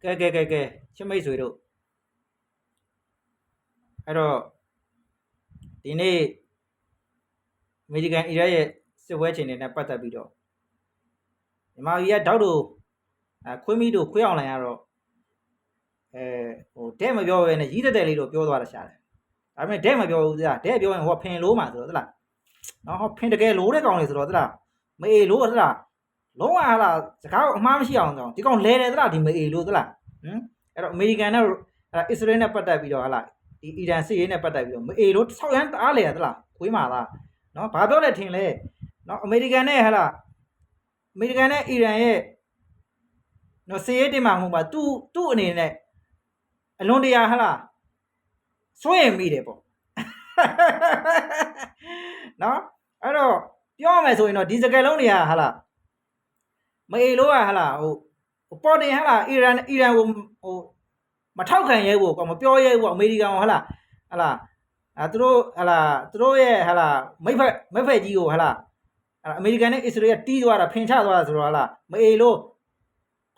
ကဲချမိတ်ဆွေတို့အဲ့တော့ဒီနေ့အမေရိကန်အီရတ်ရဲ့စစ်ပွဲချိန်တွေနဲ့ပတ်သက်ပြီးတော့မြန်မာပြည်ကတောက်တို့ခွေးမီတို့ခွေးအောင်လိုင်ကတော့တဲ့မပြောဘဲနဲ့ကြီးတဲ့လေးတော့ပြောသွားတာရှာတယ်ဒါပေမဲ့တဲ့မပြောဘူးသားတဲ့ပြောရင်ဟိုဖင်လို့မှာဆိုတော့သလားနော်ဟောဖင်တကယ်လို့တဲ့ကောင်လေးဆိုတော့သလားမအေလို့သလားလုံးဝဟာလားစကားအမှားမရှိအောင်တော့ဒီကောင်လဲတယ်သလားဒီမအေလို့သလားအဲ့တော့အမေရိကန်နဲ့အစ္စရေးနဲ့ပတ်သက်ပြီးတော့ဟာလားဒီအီရန်စစ်ရေးနဲ့ပတ်သက်ပြီးတော့မအေလို့ဆောက်ရမ်းအားလေသလားခွေးမှာလားနော်ဘာပြောလဲထင်လဲနော်အမေရိကန်နဲ့ဟာလားအမေရိကန်နဲ့အီရန်ရဲ့နော်စစ်ရေးတင်မှာမဟုတ်ပါသူ့အနေနဲ့အလွန်တရာဟာလားစိုးရင်မိတယ်ပေါ့နော်အဲ့တော့ပြောရမယ်ဆိုရင်တော့ဒီစကားလုံးတွေကဟာလားမအေလို့ဟာလားဟိုပေါ်တင်ဟာလားအီရန်ကိုမထောက်ခံရဲဘူးကောမပြောရဲဘူးအမေရိကန်ဟာလားသူတို့ရဲ့ဟာလားမိတ်ဖက်ကြီးကိုဟာလားအမေရိကန်နဲ့အစ္စရေးကတီးသွားတာဖင်ချသွားတာဆိုတော့ဟာလားမအေလို့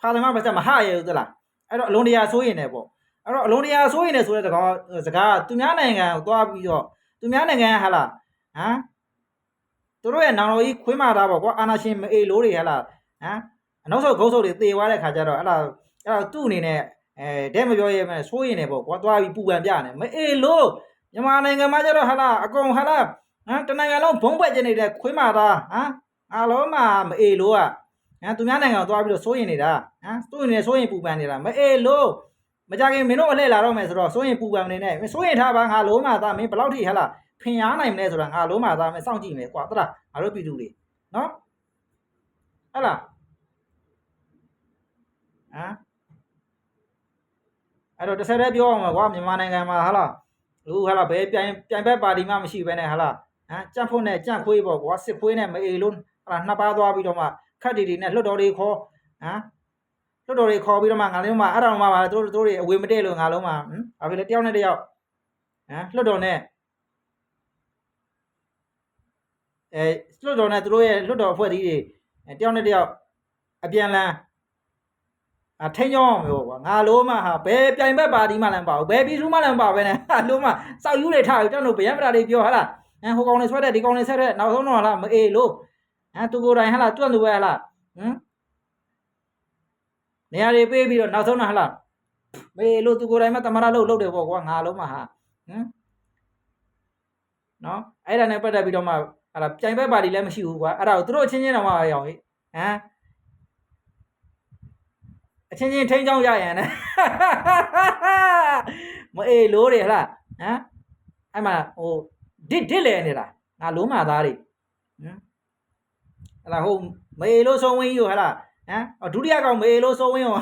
ဖာသမဘာစမဟရဲဘူးသလားအဲ့တော့အလုံးတရားဆိုးရင်လည်းပေါ့အဲ့တော့အလုံးတရားဆိုးရင်လည်းဆိုတဲ့စကားသူများနိုင်ငံကိုသွားပြီးတော့သူများနိုင်ငံဟာလားသူတို့ရဲ့နောင်တော်ကြီးခွေးမာတာပေါ့ကွာအာနာရှင်မအေလို့တွေဟာလားအနောက်ဆုတ်ဂုတ်ဆုတ်တွေသေသွားတဲ့ခါကျတော့အဲ့ဒါသူ့အနေနဲ့တဲ့မပြောရဲမဲ့ဆိုးရင်လည်းပေါ့ကွာသွားပြီးပူပန်ပြနေမအေလို့မြန်မာနိုင်ငံမှာကျတော့ဟာလားအကုန်ဟာလားတနိုင်ငံလုံးဘုံပွက်ကျနေတဲ့ခွေးမာတာအားလုံးမှာမအေလို့သူများနိုင်ငံကိုသွားပြီးတော့စိုးရင်နေတာစိုးရင်လည်းစိုးရင်ပူပန်နေတာမအေလို့မကြခင်မင်းတို့အလှည့်လာတော့မယ်ဆိုတော့စိုးရင်ပူပန်နေနဲ့စိုးရင်ထားပါငါလုံးမှာသားမင်းဘယ်လောက်ထိဟာလားဖင်ရနိုင်မလဲဆိုတာငါလုံးမှာသားမင်းစောင့်ကြည့်မယ်ကွာသလားငါတို့ပြည်သူတွေနော်ဟဲ့လားအဲ့တော့တစ်ဆက်တည်းပြောအောင်ပါကွာမြန်မာနိုင်ငံမှာဟာလားလူဟာလားဘယ်ပြိုင်ဘက်ပါတီမှမရှိဘဲနဲ့ဟာလားကြက်ဖို့နဲ့ကြက်ခွေးပေါ့ကွာစစ်ခွေးနဲ့မအေလို့ဟာလားနှစ်ပါးသွားပြီးတော့မှခက်တီနဲ့လွတ်တော်တွေခေါ်လွတ်တော်တွေခေါ်ပြီးတော့မှငါလုံးမှာအဲ့တော်မှာပါတို့တွေအဝေမတည့်လို့ငါလုံးမှာဘာဖြစ်လဲတယောက်နဲ့တယောက်လွတ်တော်နဲ့လွတ်တော်နဲ့တို့ရဲ့လွတ်တော်အဖွဲ့အစည်းတွေတယောက်နဲ့တယောက်အပြန်လန်းထိန်းချောင်းမျိုးကွာငါလုံးမှာဟာဘယ်ပြိုင်ဘက်ပါတီမှလည်းမပါဘူးဘယ်ပြည်သူမှလည်းမပါဘဲနဲ့ဟာလုံးမှာစောက်ယူတွေထားပြီးတောင်းလို့ဗျံပရာတွေပြောဟာလားဟိုကောင်တွေဆွဲတဲ့ဒီကောင်တွေဆက်တဲ့နောက်ဆုံးတော့ဟာလားမအေလို့သူကိုယ်တိုင်ဟာလားတွန့်လူပဲဟာလားနေရာတွေပေးပြီးတော့နောက်ဆုံးတော့ဟာလားမေးလို့သူကိုယ်တိုင်မှတမရလုပ်တယ်ပေါ့ကွာငါလုံးမှာဟာနော်အဲ့ဒါနဲ့ပတ်သက်ပြီးတော့မှဟာလားပြိုင်ဘက်ပါတီလည်းမရှိဘူးကွာအဲ့ဒါကိုသူတို့အချင်းချင်းတော့မှရအောင်ဟိအချင်းချင်းထိန်းချောင်းရရန်နဲ့မအေးလို့တွေဟလားအဲ့မှာဟိုဒစ်လဲနေတာငါလုံးမာသားတွေဟလားဟိုမအေးလို့ဆုံးဝင်းကြီးကိုဟလားဒုတိယကောင်မအေးလို့ဆုံးဝင်းရော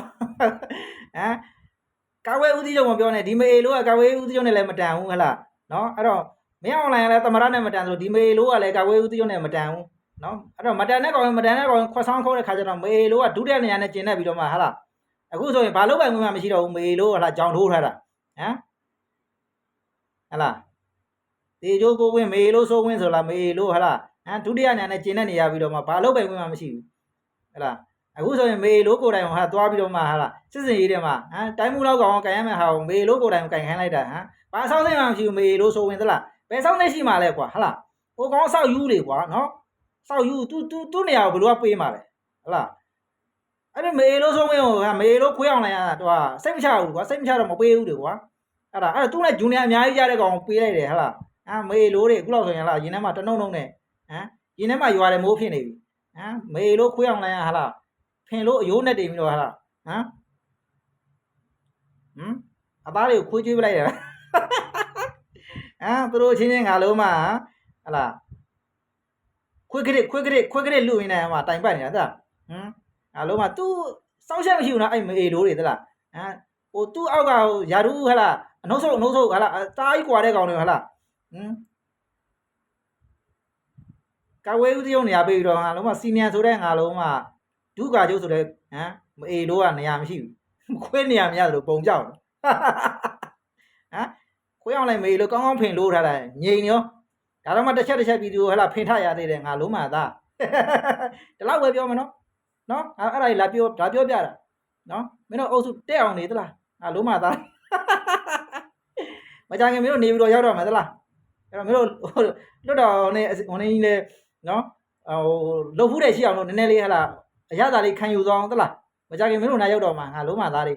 ကာဝဲဦးစီးချုပ်မပြောနဲ့ဒီမအေးလို့ကကာဝဲဦးစီးချုပ်နဲ့လည်းမတန်ဘူးဟလားနော်အဲ့တော့မင်းအွန်လိုင်းကလည်းသမရနဲ့မတန်ဆိုဒီမအေးလို့ကလည်းကာဝဲဦးစီးချုပ်နဲ့မတန်ဘူးနော်အဲ့တော့မတန်တဲ့ကောင်ခွက်ဆောင်ခိုးတဲ့ခါကျတော့မအေးလို့ကဒုတိယနေရာနဲ့ကျင်နေပြီးတော့မှဟလားအခုဆိုရင်ဘာလို့ပိုင်ဝင်မှမရှိတော့ဘူးမေလို့ဟလားကြောင်ထိုးထားတာဟလားတေချိုးကိုဝင်းမေလို့ဆိုဝင်းဆိုလားမေလို့ဟလားဒုတိယနေရာနဲ့ကျင်နေနေရပြီးတော့မှဘာလို့ပိုင်ဝင်မှမရှိဘူးဟလားအခုဆိုရင်မေလို့ကိုယ်တိုင်ဟာသွားပြီးတော့မှဟာလားစစ်စင်ရေးတဲ့မှာတိုင်းမှုလောက်ကောင်ကန်ရမယ်ဟာမေလို့ကိုယ်တိုင်ကန်ခိုင်းလိုက်တာဘာဆောင်းစိတ်မှမရှိဘူးမေလို့ဆိုဝင်သလားဘယ်ဆောင်းစိတ်ရှိမှလဲကွာဟလားဟိုကောင်ဆောက်ယူလေကွာနော်ဆောက်ယူသူ့နေရာကိုဘယ်လိုပေးမှာလဲဟလားအဲ့ဒီမေလို့ဆုံးမင်းကမေလို့ခွေးအောင်လိုက်ရတာသူကစိတ်မချဘူးကွာစိတ်မချတော့မပေးဘူးလေကွာအဲ့သူနဲ့ဂျူနီယာအများကြီးကြတဲ့ကောင်ပေးလိုက်တယ်ဟလားမေလို့တွေအခုလောက်ဆိုရင်ဟလားရင်ထဲမှာတနှုံနဲ့ရင်ထဲမှာရွာတယ်မိုးဖြစ်နေပြီမေလို့ခွေးအောင်လိုက်ရဟလားဖင်လို့အယိုးနဲ့တင်ပြီးတော့ဟလားအသားတွေကိုခွေးကျွေးပလိုက်ရသူတို့ချင်းချင်းငါလုံးမှာဟလားခွေးကလေးလူရင်းနဲ့မှာတိုင်ပတ်နေတာအလုံးမှာ तू စောင့်ချက်မရှိဘူးနော်အဲ့မေလို့တွေသလားဟို तू အောက်ကယာရူးဟလားအနှုတ်ဆုပ်ဟလားတားကြီးကွာတဲ့ကောင်တွေဟလားကာဝဲဦးတရုံနေရာပေးပြီးတော့ငါလုံးမှာစီနီယံဆိုတဲ့ငါလုံးမှာဒုကာကျုပ်ဆိုတဲ့မအေလို့ကနေရာမရှိဘူးခွေးနေရာမရတယ်လို့ပုံကြောက်ခွေးအောင်လိုက်မေလို့ကောင်းကောင်းဖင်လို့ထားတာငြိမ်ရောဒါတော့မှတစ်ချက်ပြည်သူဟလားဖင်ထရသေးတယ်ငါလုံးမှာသားဒီလောက်ပဲပြောမနော်နော်အဲ့ဒါကြီးလာပြောပြတာ နော်မင်းတို့အုပ်စုတက်အောင်နေသလားငါလုံးမသားမကြခင်မင်းတို့နေပြီးတော့ရောက်တော့မှာသလားအဲ့တော့မင်းတို့လွတ်တော်နဲ့ဟိုနေကြီးလေနော်ဟိုလှုပ်ဖူးတယ်ရှိအောင်လို့နည်းနည်းလေးဟလာအရသာလေးခံယူသွားအောင်သလားမကြခင်မင်းတို့နားရောက်တော့မှာငါလုံးမသားတွေ